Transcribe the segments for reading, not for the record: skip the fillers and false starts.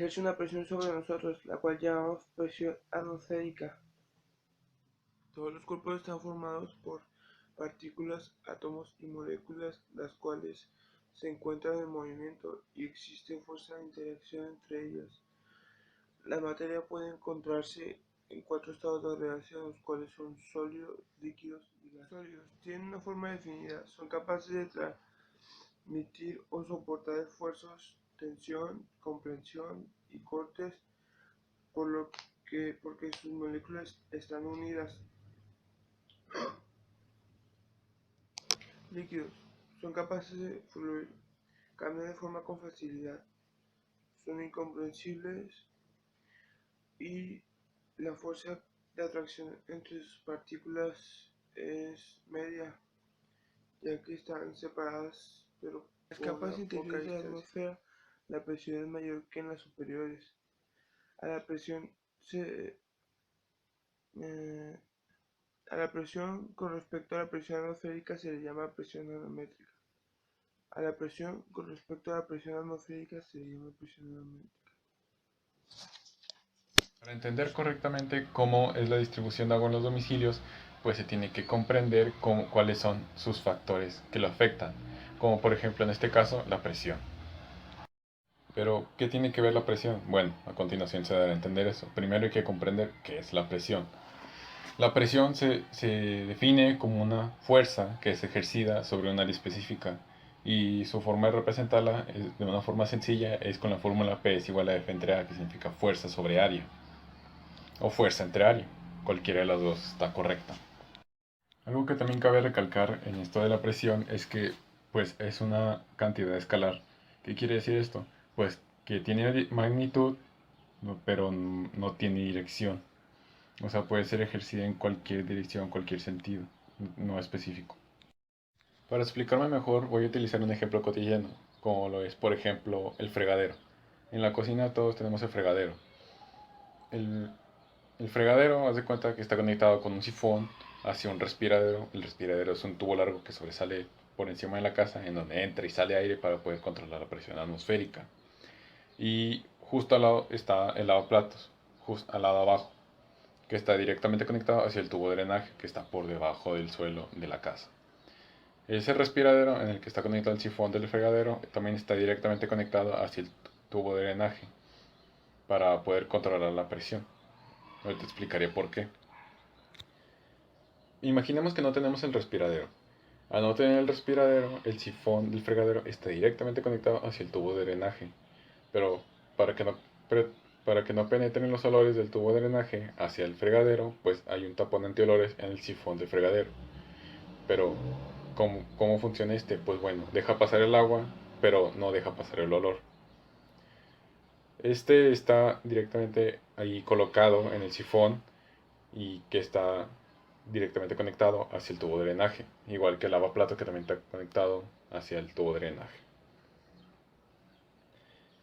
ejerce una presión sobre nosotros, la cual llamamos presión atmosférica. Todos los cuerpos están formados por partículas, átomos y moléculas, las cuales se encuentran en movimiento y existe fuerza de interacción entre ellas. La materia puede encontrarse en 4 estados de relación, los cuales son sólidos, líquidos y gaseosos. Sólidos tienen una forma definida, son capaces de transmitir o soportar esfuerzos, tensión, compresión y cortes, porque sus moléculas están unidas. Líquidos son capaces de fluir, cambian de forma con facilidad, son incomprensibles y la fuerza de atracción entre sus partículas es media, ya que están separadas, pero en las capas interiores de la atmósfera la presión es mayor que en las superiores. A la presión con respecto a la presión atmosférica se le llama presión manométrica. A la presión con respecto a la presión atmosférica se le llama presión manométrica. Para entender correctamente cómo es la distribución de agua en los domicilios, pues se tiene que comprender cuáles son sus factores que lo afectan, como por ejemplo en este caso la presión. Pero, ¿qué tiene que ver la presión? Bueno, a continuación se dará a entender eso. Primero hay que comprender qué es la presión. La presión se define como una fuerza que es ejercida sobre un área específica y su forma de representarla de una forma sencilla es con la fórmula P es igual a F entre A, que significa fuerza sobre área o fuerza entre área. Cualquiera de las dos está correcta. Algo que también cabe recalcar en esto de la presión es que pues es una cantidad escalar. ¿Qué quiere decir esto? Pues que tiene magnitud, pero no tiene dirección. O sea, puede ser ejercida en cualquier dirección, cualquier sentido, no específico. Para explicarme mejor, voy a utilizar un ejemplo cotidiano, como lo es, por ejemplo, el fregadero. En la cocina todos tenemos el fregadero. El, el fregadero, haz de cuenta que está conectado con un sifón hacia un respiradero. El respiradero es un tubo largo que sobresale por encima de la casa, en donde entra y sale aire para poder controlar la presión atmosférica. Y justo al lado está el lavaplatos, justo al lado abajo, que está directamente conectado hacia el tubo de drenaje que está por debajo del suelo de la casa. Ese respiradero en el que está conectado el sifón del fregadero también está directamente conectado hacia el tubo de drenaje para poder controlar la presión. Ahora te explicaré por qué. Imaginemos que no tenemos el respiradero. Al no tener el respiradero, el sifón del fregadero está directamente conectado hacia el tubo de drenaje. Pero para que no, para que no penetren los olores del tubo de drenaje hacia el fregadero, pues hay un tapón antiolores en el sifón del fregadero. Pero, ¿cómo funciona este? Pues bueno, deja pasar el agua, pero no deja pasar el olor. Este está directamente ahí colocado en el sifón y que está directamente conectado hacia el tubo de drenaje, igual que el lavaplatos que también está conectado hacia el tubo de drenaje.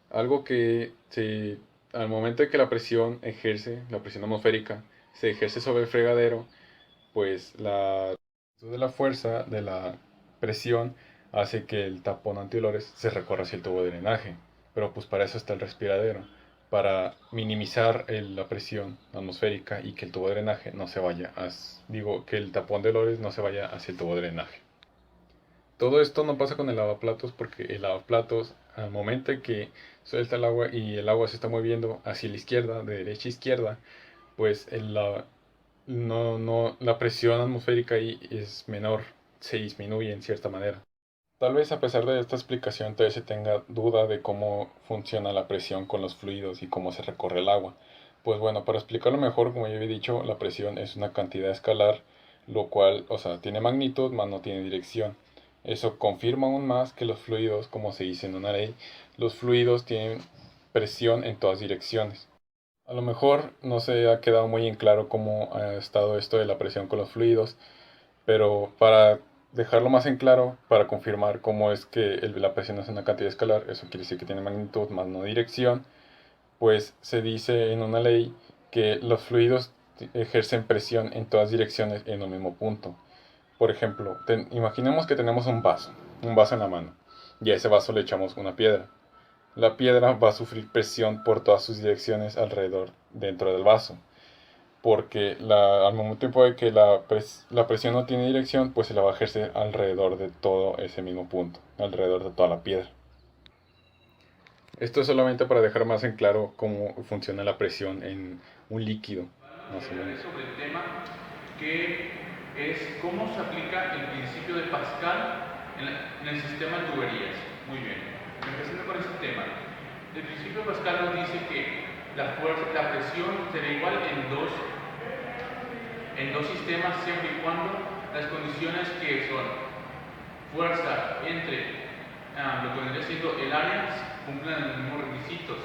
Algo que al momento de que la presión atmosférica, se ejerce sobre el fregadero, pues de la fuerza de la presión hace que el tapón antiolores se recorra hacia el tubo de drenaje. Pero pues para eso está el respiradero, para minimizar la presión atmosférica y que el tubo de drenaje no se vaya, que el tapón de olores no se vaya hacia el tubo de drenaje. Todo esto no pasa con el lavaplatos porque el lavaplatos, al momento en que suelta el agua y el agua se está moviendo hacia la izquierda, de derecha a izquierda, pues la presión atmosférica ahí es menor, se disminuye en cierta manera. Tal vez a pesar de esta explicación todavía se tenga duda de cómo funciona la presión con los fluidos y cómo se recorre el agua. Pues bueno, para explicarlo mejor, como ya había dicho, la presión es una cantidad escalar, lo cual, o sea, tiene magnitud, mas no tiene dirección. Eso confirma aún más que los fluidos, como se dice en una ley, los fluidos tienen presión en todas direcciones. A lo mejor no se ha quedado muy en claro cómo ha estado esto de la presión con los fluidos, pero para dejarlo más en claro, para confirmar cómo es que la presión es una cantidad escalar, eso quiere decir que tiene magnitud más no dirección, pues se dice en una ley que los fluidos ejercen presión en todas direcciones en un mismo punto. Por ejemplo, imaginemos que tenemos un vaso en la mano, y a ese vaso le echamos una piedra. la piedra va a sufrir presión por todas sus direcciones alrededor dentro del vaso. Porque al momento tiempo de que la presión no tiene dirección, pues se la va a ejercer alrededor de todo ese mismo punto, alrededor de toda la piedra. Esto es solamente para dejar más en claro cómo funciona la presión en un líquido, más o menos. Sobre el tema que es cómo se aplica el principio de Pascal en el sistema de tuberías. Muy bien, empezando con este tema. El principio de Pascal nos dice que la presión será igual en dos sistemas siempre y cuando las condiciones que son fuerza entre lo que vendría siendo el área cumplan los mismos requisitos.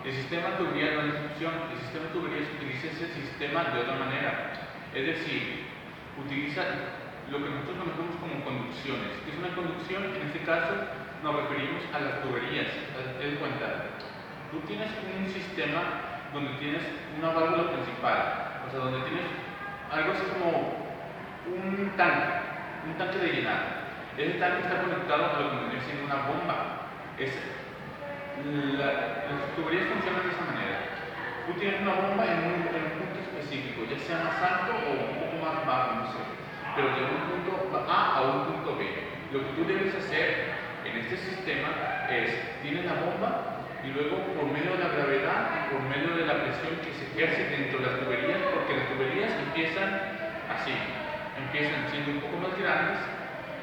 El sistema de tubería no es excepción, el sistema de tuberías utiliza ese sistema de otra manera, es decir, utiliza lo que nosotros conocemos como conducciones. ¿Qué es una conducción? En este caso nos referimos a las tuberías. Ten en cuenta, tú tienes un sistema donde tienes una válvula principal, o sea, donde tienes algo así como un tanque de llenado. Ese tanque está conectado a lo que vendría siendo una bomba. Las tuberías funcionan de esa manera. Tú tienes una bomba en un punto específico, ya sea más alto o un poco más bajo, no sé, pero de un punto A a un punto B. Lo que tú debes hacer en este sistema es, tienes la bomba y luego por medio de la gravedad y por medio de la presión que se ejerce dentro de las tuberías, porque las tuberías empiezan así, empiezan siendo un poco más grandes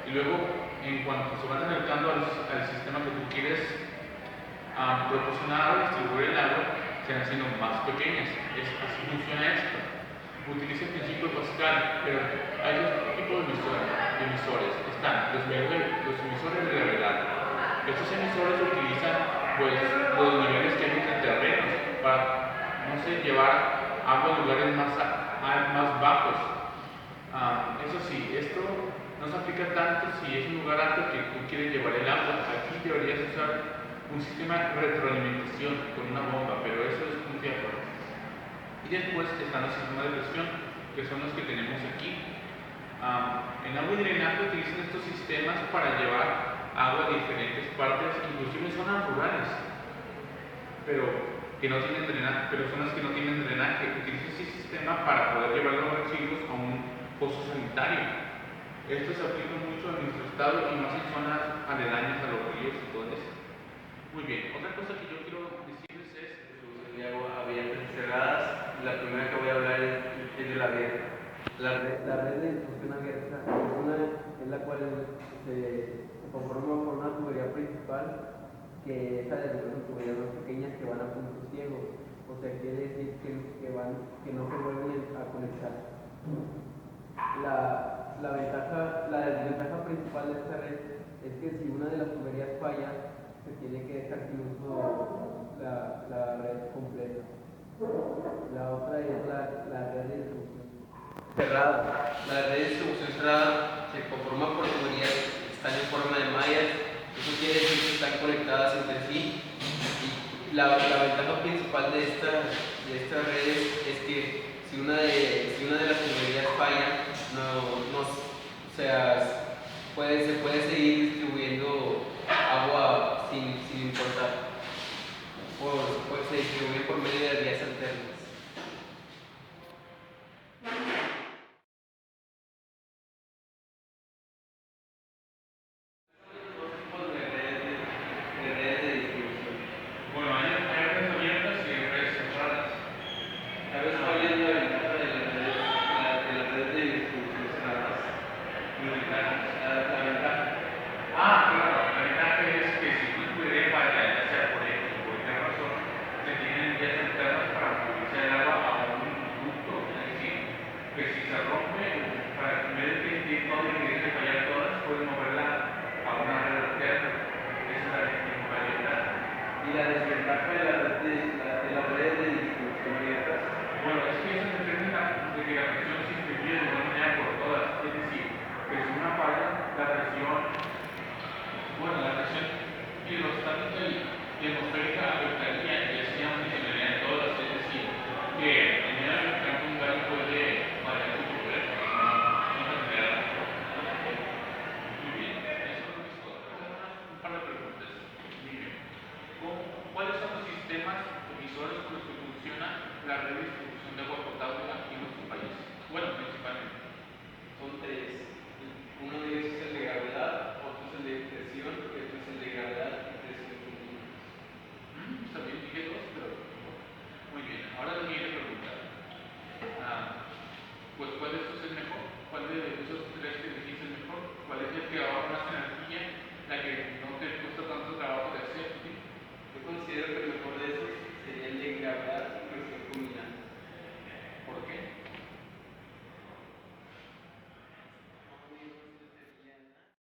y luego en cuanto se van acercando al sistema que tú quieres proporcionar o distribuir el agua, se van haciendo más pequeñas. Así funciona esto. Utiliza el principio de Pascal, pero hay dos tipos de emisores. Están los emisores de gravedad. Estos emisores utilizan pues los niveles que hay entre terrenos para, no sé, llevar agua a lugares más bajos. Eso sí, esto no se aplica tanto si es un lugar alto que tú quieres llevar el agua. Aquí deberías usar un sistema de retroalimentación con una bomba, pero eso es un tiempo. Y después están los sistemas de presión, que son los que tenemos aquí. En agua y drenaje utilizan estos sistemas para llevar agua a diferentes partes, inclusive en zonas rurales, pero que no tienen drenaje, pero zonas que no tienen drenaje. Utilizan ese sistema para poder llevar los residuos a un pozo sanitario. Esto se aplica mucho en nuestro estado y más en zonas aledañas a los ríos y todo eso. Muy bien, otra cosa que yo quiero decirles es de agua abiertas y cerradas. La primera que voy a hablar es de la red. La red de distribución abierta es la cual se conforma por una tubería principal, que esa de son tuberías más pequeñas que van a puntos ciegos. O sea, quiere decir que no se vuelven a conectar. La desventaja principal de esta red es que si una de las tuberías falla, se tiene que dejar sin uso la red completa. La otra es la red de distribución cerrada. La red de distribución cerrada se conforma por tuberías que están en forma de mallas. Eso quiere decir que están conectadas entre sí. Y la ventaja principal de estas redes es que si una de las tuberías falla, se puede seguir distribuyendo agua sin importar. Se distribuye por medio de vías alternas.